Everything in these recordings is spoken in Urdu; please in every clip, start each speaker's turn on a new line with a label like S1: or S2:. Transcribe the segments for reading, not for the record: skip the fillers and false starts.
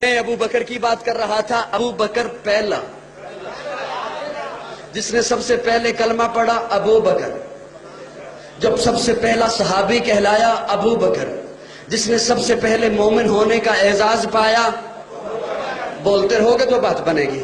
S1: میں ابو بکر کی بات کر رہا تھا۔ ابو بکر پہلا جس نے سب سے پہلے کلمہ پڑھا، ابو بکر۔ جب سب سے پہلا صحابی کہلایا، ابو بکر۔ جس نے سب سے پہلے مومن ہونے کا اعزاز پایا، بولتے رہو گے تو بات بنے گی۔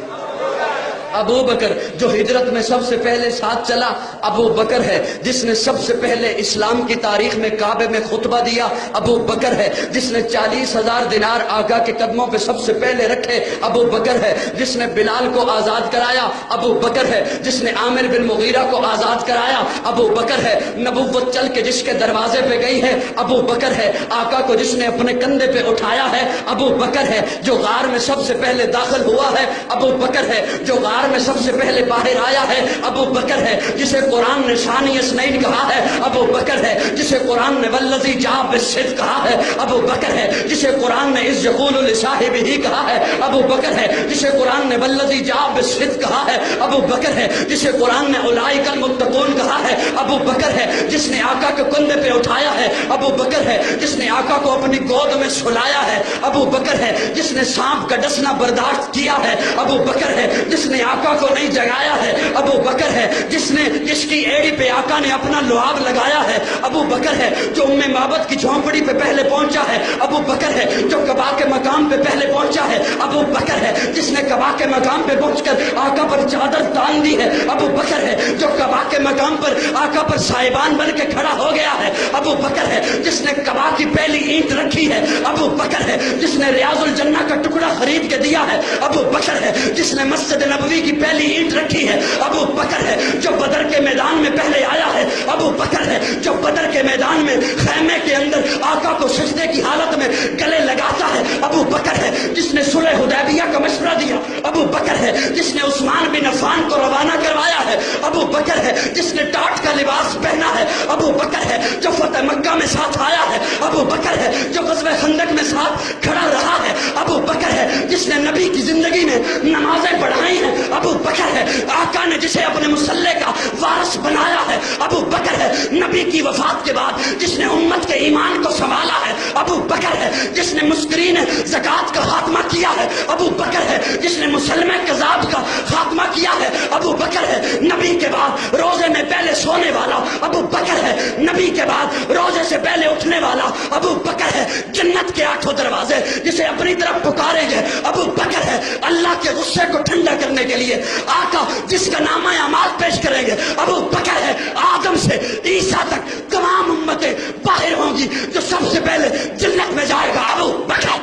S1: ابو بکر جو ہجرت میں سب سے پہلے ساتھ چلا، ابو بکر ہے۔ جس نے سب سے پہلے اسلام کی تاریخ میں کعبے میں خطبہ دیا، ابو بکر ہے۔ جس نے 40,000 دینار آقا کے قدموں پہ سب سے پہلے رکھے، ابو بکر ہے۔ جس نے بلال کو آزاد کرایا، ابو بکر ہے۔ جس نے عامر بن مغیرہ کو آزاد کرایا، ابو بکر ہے۔ نبوت چل کے جس کے دروازے پہ گئی ہے، ابو بکر ہے۔ آقا کو جس نے اپنے کندھے پہ اٹھایا ہے، ابو بکر ہے۔ جو غار میں سب سے پہلے داخل ہوا ہے، ابو بکر ہے۔ جو غار میں سب سے پہلے باہر آیا ہے، ابو بکر ہے۔ جسے قرآن نے ثانی اثنین کہا ہے، ابو بکر ہے۔ جسے قرآن نے والذی جاء بالصدق کہا ہے، ابو بکر ہے۔ جسے قرآن نے اذ یقول لصاحبہ کہا ہے، ابو بکر ہے۔ جسے قرآن نے والذی جاء بالصدق کہا ہے، ابو بکر ہے۔ جسے قرآن نے اولئک المتقون کہا ہے، ابو بکر ہے۔ جس نے آقا کے کندھے پہ اٹھایا ہے، ابو بکر ہے۔ جس نے آقا کو اپنی گود میں سلایا ہے، ابو بکر ہے۔ جس نے سانپ کا ڈسنا برداشت کیا ہے، ابو بکر ہے۔ جس نے آقا کو نہیں جگایا ہے، ابو بکر ہے۔ جس کی ایڑی پہ آقا نے اپنا لعاب لگایا ہے، ابو بکر ہے۔ جو ام معبد کی جھونپڑی پہ پہلے پہنچا ہے، ابو بکر ہے۔ جو قبا کے مقام پہ پہلے پہنچا ہے، ابو بکر ہے۔ جس نے قبا کے مقام پہ پہنچ کر آقا پر چادر تان دی ہے، ابو بکر ہے۔ جو قبا کے مقام پر آقا پر سائبان بن کے کھڑا ہو گیا ہے، ابو بکر ہے۔ جس نے قبا کی پہلی اینٹ رکھی ہے، ابو بکر ہے۔ جس نے ریاض الجنہ کا ٹکڑا خرید کے دیا ہے، ابو بکر ہے۔ جس نے مسجد نبوی کی پہلی اینٹ رکھی ہے، ابو بکر ہے۔ جو بدر کے میدان میں پہلے آیا ہے، ابو بکر ہے۔ جو بدر کے میدان میں خیمے کے اندر آقا کو سجدے کی حالت میں گلے لگاتا ہے، ابو بکر ہے۔ جس نے صلح حدیبیہ کا مشورہ دیا، ابو بکر ہے۔ جس نے عثمان بن عفان کو روانہ کروایا ہے، ابو بکر ہے۔ جس نے ٹاٹ کا لباس پہنا ہے، ابو بکر ہے۔ جو فتح مکہ میں ساتھ آیا ہے، ابو بکر ہے۔ جو غزوہ خندق میں ساتھ کھڑا رہا ہے، ابو بکر ہے۔ جس نے نبی کی زندگی میں نمازیں پڑھائی ہیں، ابو بکر ہے۔ آقا نے جسے اپنے مسلح کا وارث بنایا ہے، ابو بکر ہے۔ نبی کی وفات کے بعد جس نے امت کے ایمان کو سنبھالا ہے، ابو بکر ہے۔ جس نے مسکرین زکوٰۃ کا خاتمہ کیا ہے، ابو بکر ہے۔ جس نے مسلمہ کذاب کا خاتمہ کیا ہے، ابو بکر ہے۔ نبی کے بعد روزے میں پہلے سونے والا ابو بکر ہے۔ نبی کے بعد روزے سے پہلے اٹھنے والا ابو بکر ہے۔ جنت کے 8 دروازے جسے اپنی طرف پکاریں گے، ابو بکر ہے۔ اللہ کے غصے کو ٹھنڈا کرنے کے لیے آقا جس کا نامہ اعمال پیش کریں گے، ابو بکر ہے۔ آدم سے عیسیٰ تک تمام امتیں باہر ہوں گی، جو سب سے پہلے جنت میں جائے گا، ابو بکر۔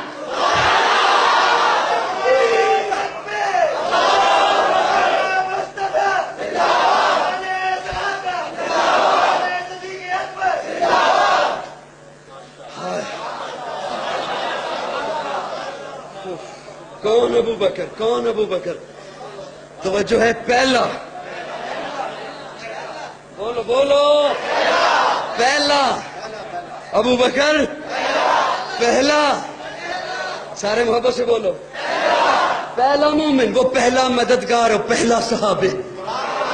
S1: کون ابو بکر؟ کون ابو بکر؟ توجہ ہے، پہلا۔ بولو بولو، پہلا ابو بکر، پہلا۔ سارے محبت سے بولو، پہلا مومن، وہ پہلا مددگار اور پہلا صحابی۔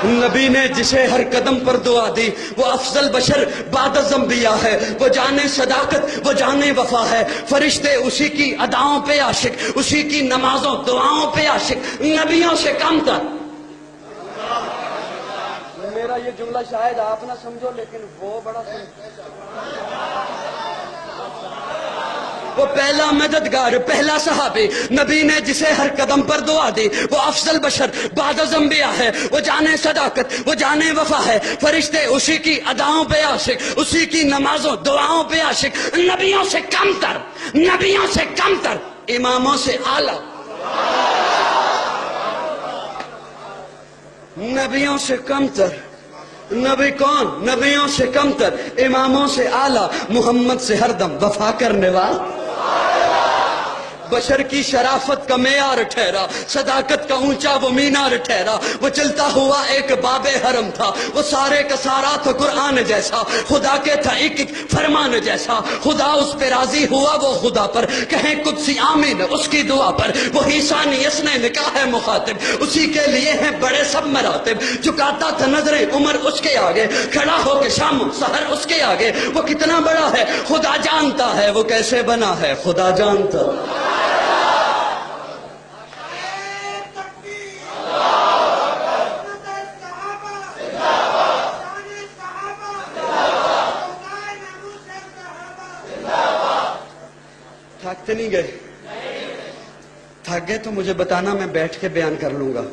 S1: نبی نے جسے ہر قدم پر دعا دی، وہ افضل بشر بعد از انبیاء ہے۔ وہ جانے صداقت، وہ جانے وفا ہے۔ فرشتے اسی کی اداؤں پہ عاشق، اسی کی نمازوں دعاؤں پہ عاشق، نبیوں سے کم تر۔ میرا یہ جملہ شاید آپ نہ سمجھو، لیکن وہ بڑا وہ پہلا مددگار، پہلا صحابی۔ نبی نے جسے ہر قدم پر دعا دی، وہ افضل بشر بعد از انبیاء ہے۔ وہ جانے صداقت، وہ جانے وفا ہے۔ فرشتے اسی کی اداؤں پہ عاشق، اسی کی نمازوں دعاؤں پہ عاشق، نبیوں سے کم تر، نبیوں سے کم تر، اماموں سے اعلیٰ، نبیوں سے کم تر۔ نبی کون؟ نبیوں سے کم تر، اماموں سے اعلیٰ، محمد سے ہر دم وفا کرنے والا۔ بشر کی شرافت کا معیار ٹھہرا، صداقت کا اونچا وہ مینار ٹھہرا۔ وہ چلتا ہوا ایک باب حرم تھا، وہ سارے کا سارا تھا قرآن جیسا، خدا کے تھا ایک ایک فرمان جیسا۔ خدا اس پہ راضی ہوا وہ خدا پر، کہیں قدسی آمین اس کی دعا پر۔ وہی ثانی اسنے نکاح ہے مخاطب، اسی کے لیے ہیں بڑے سب مراتب۔ جھکاتا تھا نظریں عمر اس کے آگے، کھڑا ہو کے شام سحر اس کے آگے۔ وہ کتنا بڑا ہے خدا جانتا ہے، وہ کیسے بنا ہے خدا جانتا۔ تھکتے نہیں گئے؟ تھک گئے تو مجھے بتانا، میں بیٹھ کے بیان کر لوں گا۔